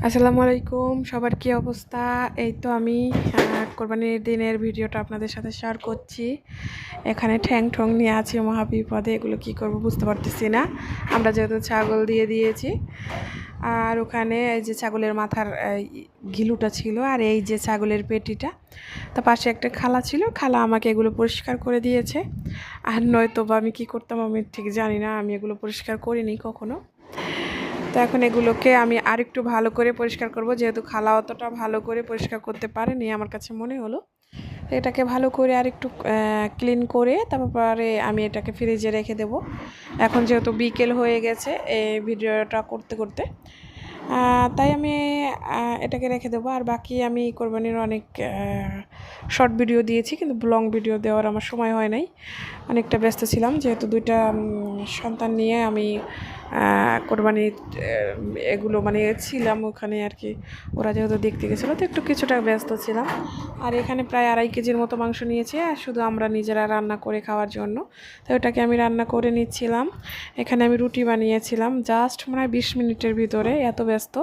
আসসালামু আলাইকুম, সবার কি অবস্থা? এই তো আমি কোরবানির দিনের ভিডিওটা আপনাদের সাথে শেয়ার করছি। এখানে ঠ্যাং ঠং নিয়ে আছি মহাবিপদে, এগুলো কি করব বুঝতে পারতেছি না। আমরা যেহেতু ছাগল দিয়ে দিয়েছি, আর ওখানে এই যে ছাগলের মাথার ঘিলুটা ছিল, আর এই যে ছাগলের পেটিটা, তার পাশে একটা খালা ছিল, খালা আমাকে এগুলো পরিষ্কার করে দিয়েছে। আর নয়তো বা আমি কী করতাম আমি ঠিক জানি না, আমি এগুলো পরিষ্কার করিনি কখনো। তো এখন এগুলোকে আমি আরেকটু ভালো করে পরিষ্কার করব, যেহেতু খালা অতটা ভালো করে পরিষ্কার করতে পারেনি আমার কাছে মনে হলো। এটাকে ভালো করে আরেকটু ক্লিন করে তারপরে আমি এটাকে ফ্রিজে রেখে দেব। এখন যেহেতু বিকেল হয়ে গেছে এই ভিডিওটা করতে করতে, তাই আমি এটাকে রেখে দেবো। আর বাকি আমি কোরবানির অনেক শর্ট ভিডিও দিয়েছি, কিন্তু লং ভিডিও দেওয়ার আমার সময় হয় নাই, অনেকটা ব্যস্ত ছিলাম, যেহেতু দুইটা সন্তান নিয়ে আমি কোরবানি এগুলো মানে ছিলাম ওখানে আর কি। ওরা যেহেতু দেখতে গেছিলো, তো একটু কিছুটা ব্যস্ত ছিলাম। আর এখানে প্রায় 2.5 কেজির মতো মাংস নিয়েছি, আর শুধু আমরা নিজেরা রান্না করে খাওয়ার জন্য। তো ওটাকে আমি রান্না করে নিচ্ছিলাম। এখানে আমি রুটি বানিয়েছিলাম জাস্ট মনে হয় 20 মিনিটের ভিতরে, এত ব্যস্ত